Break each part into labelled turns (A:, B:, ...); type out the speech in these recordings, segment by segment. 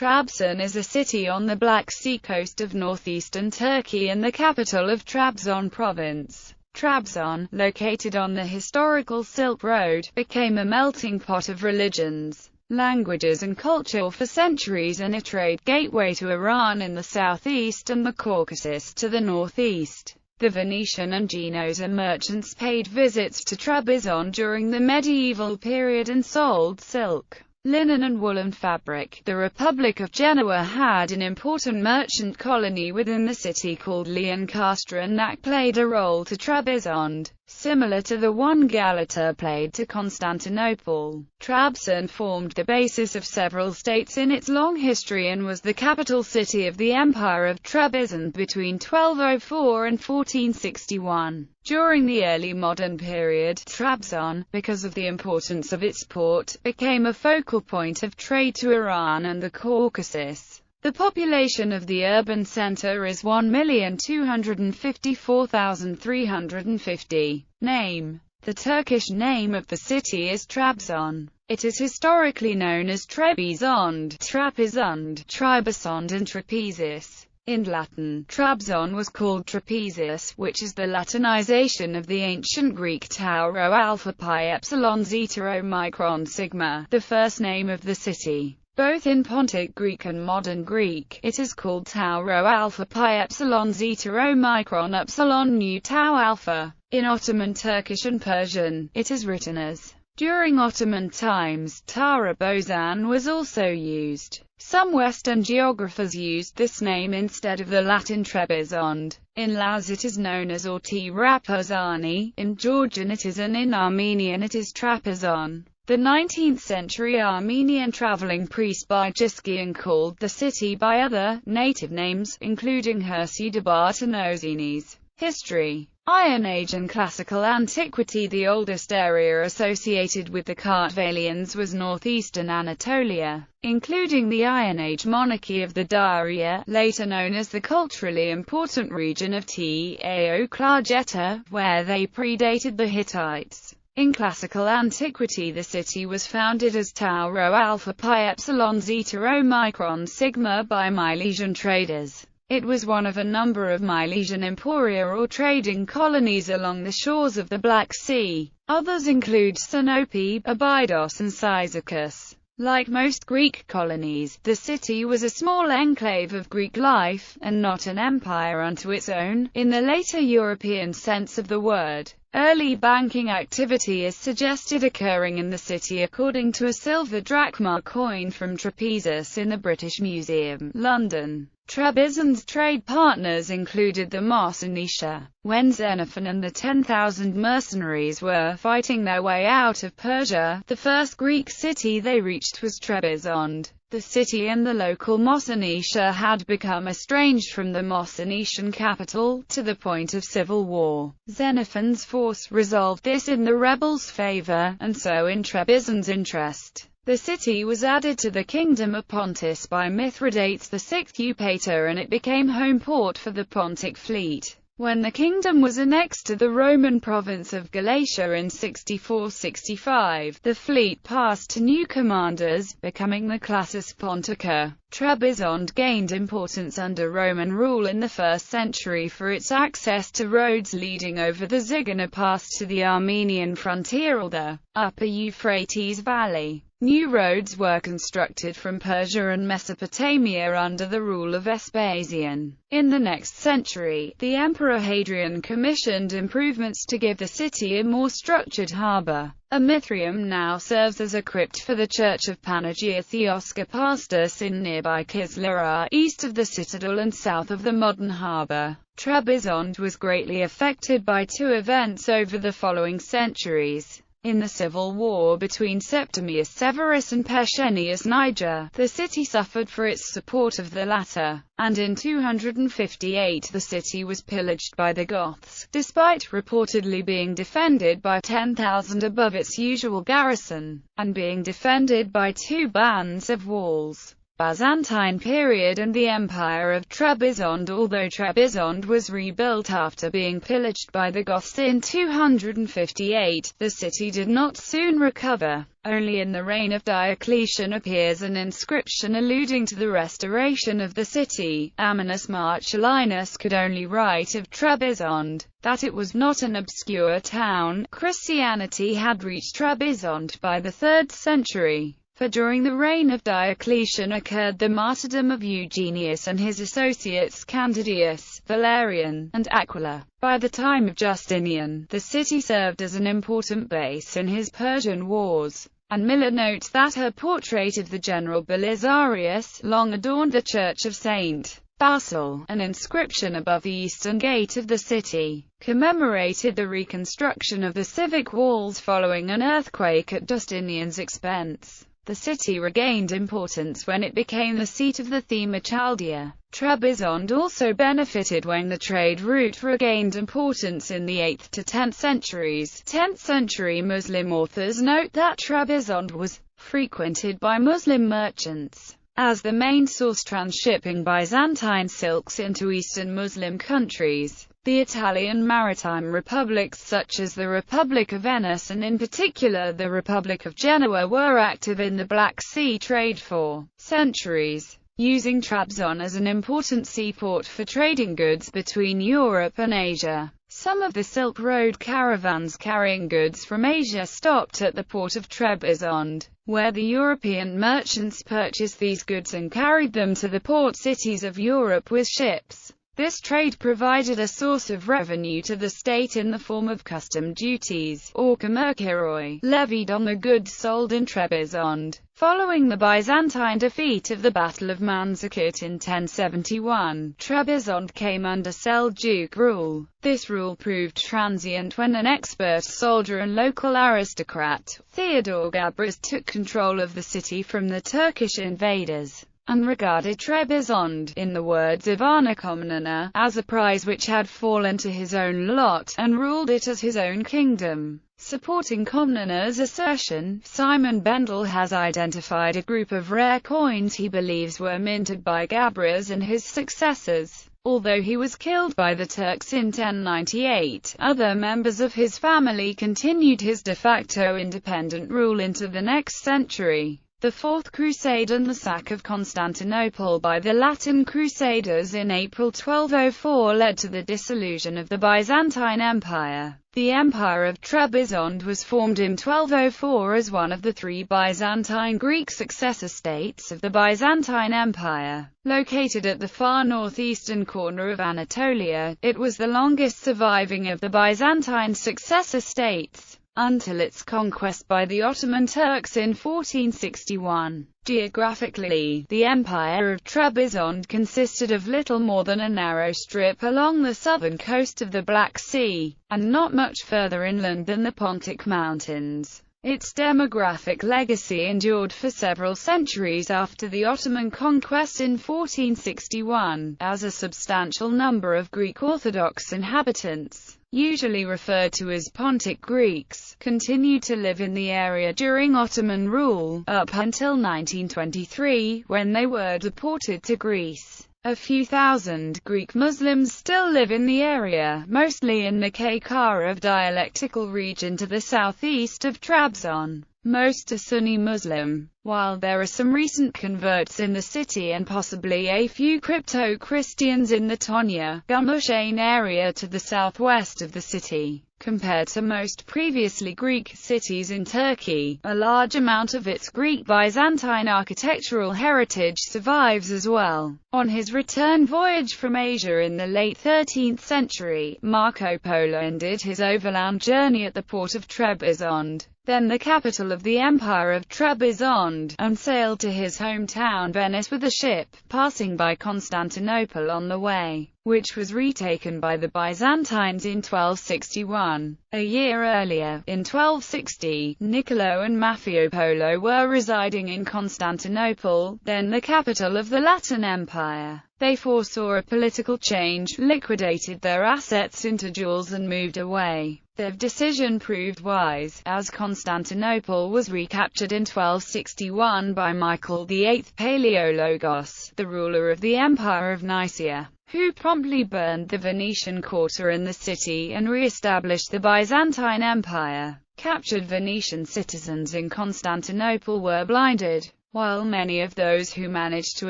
A: Trabzon is a city on the Black Sea coast of northeastern Turkey and the capital of Trabzon province. Trabzon, located on the historical Silk Road, became a melting pot of religions, languages and culture for centuries and a trade gateway to Iran in the southeast and the Caucasus to the northeast. The Venetian and Genoese merchants paid visits to Trabzon during the medieval period and sold silk, linen and woolen fabric. The Republic of Genoa had an important merchant colony within the city called Leoncastre that played a role to Trabzon, similar to the one Galata played to Constantinople. Trabzon formed the basis of several states in its long history and was the capital city of the Empire of Trabzon between 1204 and 1461. During the early modern period, Trabzon, because of the importance of its port, became a focal point of trade to Iran and the Caucasus. The population of the urban center is 1,254,350. Name. The Turkish name of the city is Trabzon. It is historically known as Trebizond, Trapezond, Trabzond and Trapezus. In Latin, Trabzon was called Trapezus, which is the Latinization of the ancient Greek tau rho alpha pi epsilon zeta omicron sigma, the first name of the city. Both in Pontic Greek and Modern Greek, it is called tau rho alpha pi epsilon zeta omicron epsilon nu tau alpha. In Ottoman Turkish and Persian, it is written as. During Ottoman times, Tara Bozan was also used. Some Western geographers used this name instead of the Latin Trebizond. In Laz it is known as Orti Rapazani, in Georgian it is and in Armenian it is Trapezon. The 19th-century Armenian traveling priest Bygiskian called the city by other, native names, including Hirsi-Dabat and Ozines. History. Iron Age and Classical Antiquity. The oldest area associated with the Kartvelians was northeastern Anatolia, including the Iron Age monarchy of the Daria, later known as the culturally important region of Tao Klarjeta, where they predated the Hittites. In classical antiquity the city was founded as Tau rho alpha pi epsilon zeta omicron sigma by Milesian traders. It was one of a number of Milesian emporia or trading colonies along the shores of the Black Sea. Others include Sinope, Abydos and Cyzicus. Like most Greek colonies, the city was a small enclave of Greek life, and not an empire unto its own, in the later European sense of the word. Early banking activity is suggested occurring in the city according to a silver drachma coin from Trapezus in the British Museum, London. Trabzon's trade partners included the Mosenicia. When Xenophon and the 10,000 mercenaries were fighting their way out of Persia, the first Greek city they reached was Trebizond. The city and the local Mosenicia had become estranged from the Mosenician capital, to the point of civil war. Xenophon's force resolved this in the rebels' favor, and so in Trebizond's interest. The city was added to the Kingdom of Pontus by Mithridates VI Eupator and it became home port for the Pontic fleet. When the kingdom was annexed to the Roman province of Galatia in 64–65, the fleet passed to new commanders, becoming the Classis Pontica. Trebizond gained importance under Roman rule in the 1st century for its access to roads leading over the Zigana Pass to the Armenian frontier or the upper Euphrates Valley. New roads were constructed from Persia and Mesopotamia under the rule of Vespasian. In the next century, the Emperor Hadrian commissioned improvements to give the city a more structured harbour. A Mithraeum now serves as a crypt for the Church of Panagia Theoskopastus in nearby Kizlyar, east of the citadel and south of the modern harbour. Trebizond was greatly affected by two events over the following centuries. In the civil war between Septimius Severus and Pescennius Niger, the city suffered for its support of the latter, and in 258 the city was pillaged by the Goths, despite reportedly being defended by 10,000 above its usual garrison, and being defended by two bands of walls. Byzantine period and the Empire of Trebizond. Although Trebizond was rebuilt after being pillaged by the Goths in 258, the city did not soon recover. Only in the reign of Diocletian appears an inscription alluding to the restoration of the city. Ammianus Marcellinus could only write of Trebizond that it was not an obscure town. Christianity had reached Trebizond by the 3rd century. For during the reign of Diocletian occurred the martyrdom of Eugenius and his associates Candidius, Valerian, and Aquila. By the time of Justinian, the city served as an important base in his Persian wars, and Miller notes that her portrait of the general Belisarius long adorned the church of St. Basil. An inscription above the eastern gate of the city commemorated the reconstruction of the civic walls following an earthquake at Justinian's expense. The city regained importance when it became the seat of the Thema Chaldea. Trebizond also benefited when the trade route regained importance in the 8th to 10th centuries. 10th century Muslim authors note that Trebizond was frequented by Muslim merchants as the main source transshipping Byzantine silks into Eastern Muslim countries. The Italian maritime republics such as the Republic of Venice and in particular the Republic of Genoa were active in the Black Sea trade for centuries, using Trabzon as an important seaport for trading goods between Europe and Asia. Some of the Silk Road caravans carrying goods from Asia stopped at the port of Trebizond, where the European merchants purchased these goods and carried them to the port cities of Europe with ships. This trade provided a source of revenue to the state in the form of custom duties, or komerkiroi, levied on the goods sold in Trebizond. Following the Byzantine defeat of the Battle of Manzikert in 1071, Trebizond came under Seljuk rule. This rule proved transient when an expert soldier and local aristocrat, Theodore Gabras, took control of the city from the Turkish invaders, and regarded Trebizond, in the words of Anna Komnene, as a prize which had fallen to his own lot, and ruled it as his own kingdom. Supporting Komnene's assertion, Simon Bendel has identified a group of rare coins he believes were minted by Gabras and his successors. Although he was killed by the Turks in 1098, other members of his family continued his de facto independent rule into the next century. The Fourth Crusade and the sack of Constantinople by the Latin Crusaders in April 1204 led to the dissolution of the Byzantine Empire. The Empire of Trebizond was formed in 1204 as one of the 3 Byzantine Greek successor states of the Byzantine Empire. Located at the far northeastern corner of Anatolia, it was the longest surviving of the Byzantine successor states, until its conquest by the Ottoman Turks in 1461. Geographically, the Empire of Trebizond consisted of little more than a narrow strip along the southern coast of the Black Sea, and not much further inland than the Pontic Mountains. Its demographic legacy endured for several centuries after the Ottoman conquest in 1461, as a substantial number of Greek Orthodox inhabitants, usually referred to as Pontic Greeks, continued to live in the area during Ottoman rule, up until 1923, when they were deported to Greece. A few thousand Greek Muslims still live in the area, mostly in the Kaykarev dialectical region to the southeast of Trabzon. Most are Sunni Muslim, while there are some recent converts in the city and possibly a few crypto-Christians in the Tonya, Gümüşhane area to the southwest of the city. Compared to most previously Greek cities in Turkey, a large amount of its Greek Byzantine architectural heritage survives as well. On his return voyage from Asia in the late 13th century, Marco Polo ended his overland journey at the port of Trebizond, then the capital of the Empire of Trebizond, and sailed to his hometown Venice with a ship, passing by Constantinople on the way, which was retaken by the Byzantines in 1261. A year earlier, in 1260, Niccolo and Maffeo Polo were residing in Constantinople, then the capital of the Latin Empire. They foresaw a political change, liquidated their assets into jewels and moved away. Their decision proved wise, as Constantinople was recaptured in 1261 by Michael VIII Palaeologos, the ruler of the Empire of Nicaea, who promptly burned the Venetian quarter in the city and re-established the Byzantine Empire. Captured Venetian citizens in Constantinople were blinded, while many of those who managed to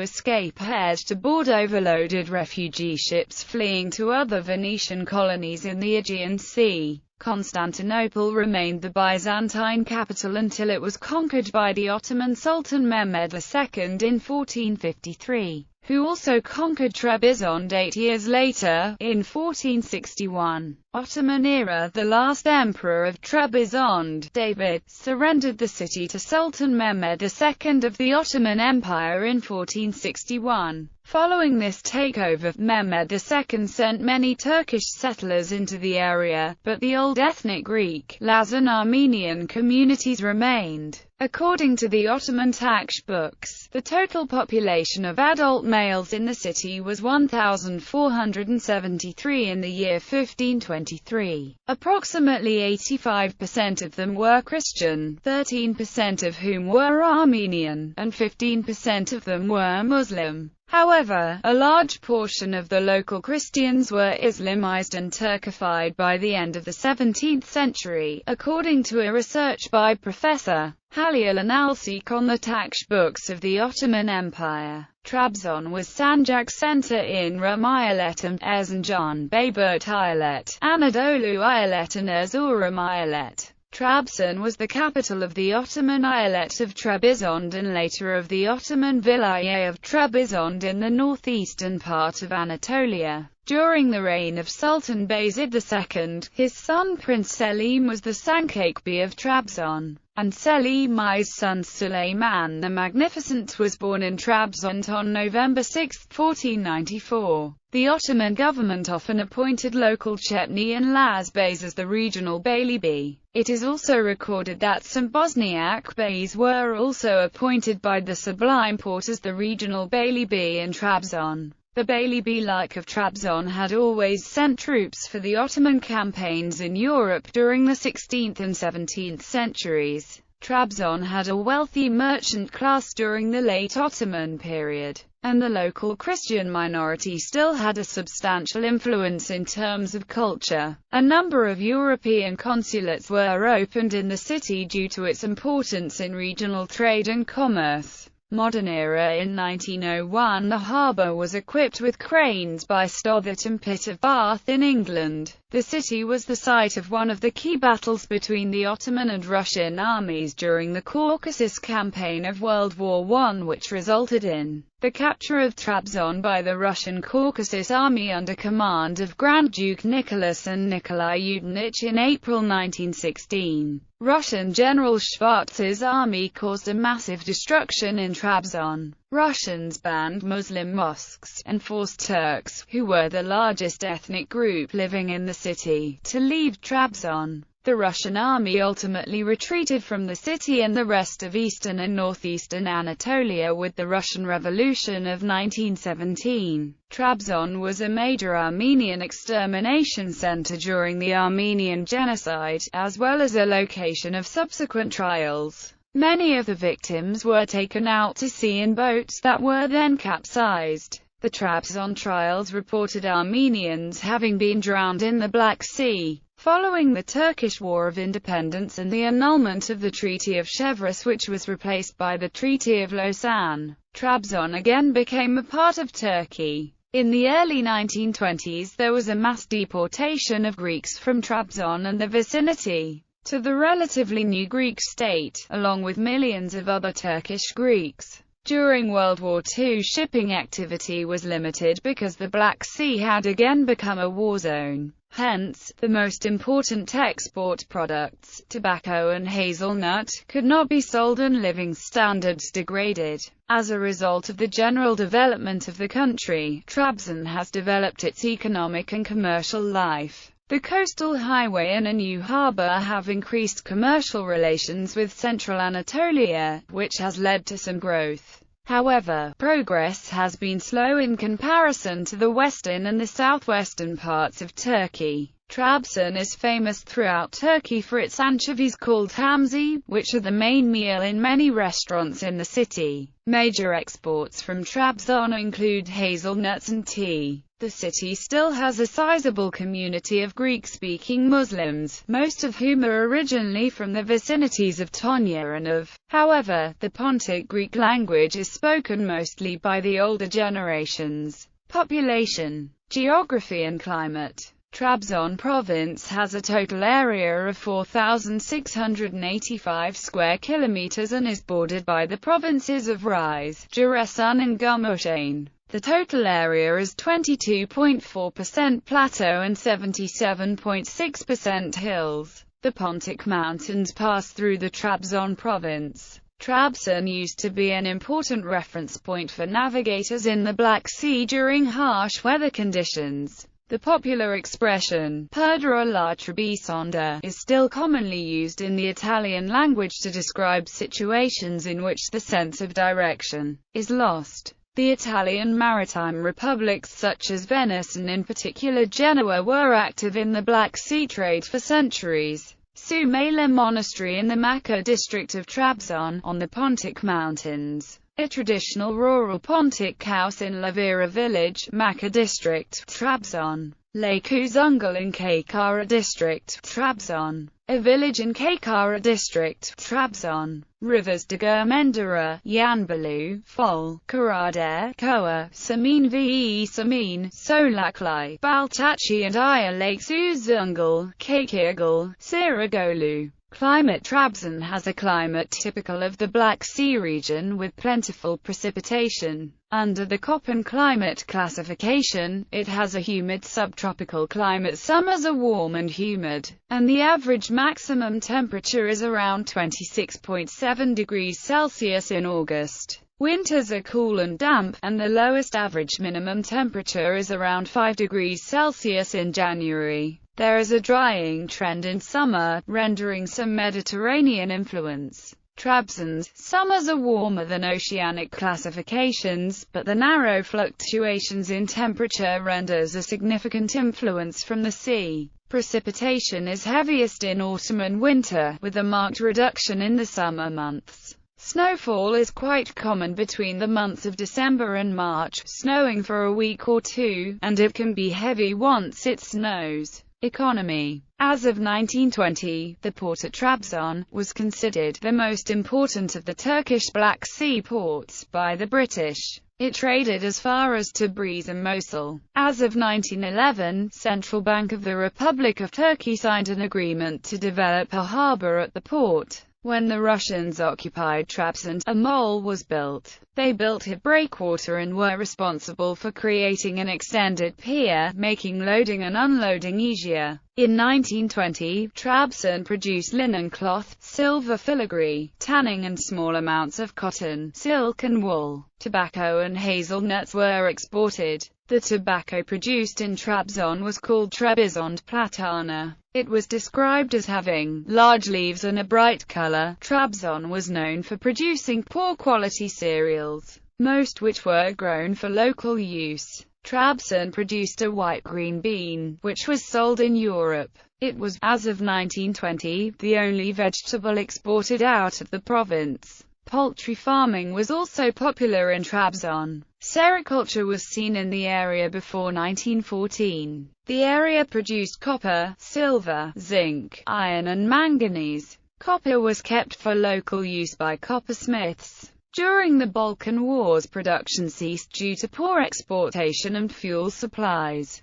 A: escape had to board overloaded refugee ships fleeing to other Venetian colonies in the Aegean Sea. Constantinople remained the Byzantine capital until it was conquered by the Ottoman Sultan Mehmed II in 1453, who also conquered Trebizond 8 years later, in 1461. Ottoman era. The last emperor of Trebizond, David, surrendered the city to Sultan Mehmed II of the Ottoman Empire in 1461. Following this takeover, Mehmed II sent many Turkish settlers into the area, but the old ethnic Greek, Laz and Armenian communities remained. According to the Ottoman tax books, the total population of adult males in the city was 1,473 in the year 1523. Approximately 85% of them were Christian, 13% of whom were Armenian, and 15% of them were Muslim. However, a large portion of the local Christians were Islamized and Turkified by the end of the 17th century, according to a research by Professor Halil Analsik on the tax books of the Ottoman Empire. Trabzon was Sancak center in Rum Eyalet and Erzincan, Bayburt Eyalet, Anadolu Eyalet and Erzurum Eyalet. Trabzon was the capital of the Ottoman Eyalet of Trebizond and later of the Ottoman Vilayet of Trebizond in the northeastern part of Anatolia. During the reign of Sultan Bayezid II, his son Prince Selim was the Sancakbey of Trabzon, and Selim's son Suleiman the Magnificent was born in Trabzon on November 6, 1494. The Ottoman government often appointed local Chetni and Laz beys as the regional beylerbey. It is also recorded that some Bosniak beys were also appointed by the Sublime Porte as the regional beylerbey in Trabzon. The beylerbey of Trabzon had always sent troops for the Ottoman campaigns in Europe during the 16th and 17th centuries. Trabzon had a wealthy merchant class during the late Ottoman period, and the local Christian minority still had a substantial influence in terms of culture. A number of European consulates were opened in the city due to its importance in regional trade and commerce. Modern era. In 1901 the harbour was equipped with cranes by Stothert and Pitt of Bath in England. The city was the site of one of the key battles between the Ottoman and Russian armies during the Caucasus campaign of World War I, which resulted in the capture of Trabzon by the Russian Caucasus Army under command of Grand Duke Nicholas and Nikolai Yudenich in April 1916. Russian General Schwarz's army caused a massive destruction in Trabzon. Russians banned Muslim mosques, and forced Turks, who were the largest ethnic group living in the city, to leave Trabzon. The Russian army ultimately retreated from the city and the rest of eastern and northeastern Anatolia with the Russian Revolution of 1917. Trabzon was a major Armenian extermination center during the Armenian Genocide, as well as a location of subsequent trials. Many of the victims were taken out to sea in boats that were then capsized. The Trabzon trials reported Armenians having been drowned in the Black Sea. Following the Turkish War of Independence and the annulment of the Treaty of Chevreuse, which was replaced by the Treaty of Lausanne, Trabzon again became a part of Turkey. In the early 1920s there was a mass deportation of Greeks from Trabzon and the vicinity to the relatively new Greek state, along with millions of other Turkish Greeks. During World War II shipping activity was limited because the Black Sea had again become a war zone. Hence, the most important export products, tobacco and hazelnut, could not be sold and living standards degraded. As a result of the general development of the country, Trabzon has developed its economic and commercial life. The coastal highway and a new harbour have increased commercial relations with central Anatolia, which has led to some growth. However, progress has been slow in comparison to the western and the southwestern parts of Turkey. Trabzon is famous throughout Turkey for its anchovies called hamsi, which are the main meal in many restaurants in the city. Major exports from Trabzon include hazelnuts and tea. The city still has a sizable community of Greek-speaking Muslims, most of whom are originally from the vicinities of Tonya and of. However, the Pontic Greek language is spoken mostly by the older generations. Population, geography and climate. Trabzon province has a total area of 4,685 square kilometers and is bordered by the provinces of Rize, Giresun and Gümüşhane. The total area is 22.4% plateau and 77.6% hills. The Pontic Mountains pass through the Trabzon province. Trabzon used to be an important reference point for navigators in the Black Sea during harsh weather conditions. The popular expression, "perdere la Trebisonda," is still commonly used in the Italian language to describe situations in which the sense of direction is lost. The Italian maritime republics such as Venice and in particular Genoa were active in the Black Sea trade for centuries. Sümeyye Monastery in the Maça district of Trabzon, on the Pontic Mountains. A traditional rural Pontic house in Lavera village, Maça district, Trabzon. Lake Uzungal in Kaykara district, Trabzon. A village in Kaykara district, Trabzon. Rivers Degurmendere, Yanbolu, Fol, Karadere, Koa, Samin ve Samin, Solakli, Baltachi and Aya Lakes Uzungal, Kakirgal, Siragolu. Climate. Trabzon has a climate typical of the Black Sea region with plentiful precipitation. Under the Köppen climate classification, it has a humid subtropical climate. Summers are warm and humid, and the average maximum temperature is around 26.7 degrees Celsius in August. Winters are cool and damp, and the lowest average minimum temperature is around 5 degrees Celsius in January. There is a drying trend in summer, rendering some Mediterranean influence. Trabzon's summers are warmer than oceanic classifications, but the narrow fluctuations in temperature renders a significant influence from the sea. Precipitation is heaviest in autumn and winter, with a marked reduction in the summer months. Snowfall is quite common between the months of December and March, snowing for a week or two, and it can be heavy once it snows. Economy. As of 1920, the port at Trabzon was considered the most important of the Turkish Black Sea ports by the British. It traded as far as Tabriz and Mosul. As of 1911, Central Bank of the Republic of Turkey signed an agreement to develop a harbour at the port. When the Russians occupied Trabzon, a mole was built. They built a breakwater and were responsible for creating an extended pier, making loading and unloading easier. In 1920, Trabzon produced linen cloth, silver filigree, tanning and small amounts of cotton, silk and wool. Tobacco and hazelnuts were exported. The tobacco produced in Trabzon was called Trebizond platana. It was described as having large leaves and a bright color. Trabzon was known for producing poor-quality cereals, most which were grown for local use. Trabzon produced a white green bean, which was sold in Europe. It was, as of 1920, the only vegetable exported out of the province. Poultry farming was also popular in Trabzon. Sericulture was seen in the area before 1914. The area produced copper, silver, zinc, iron and manganese. Copper was kept for local use by coppersmiths. During the Balkan Wars, production ceased due to poor exportation and fuel supplies.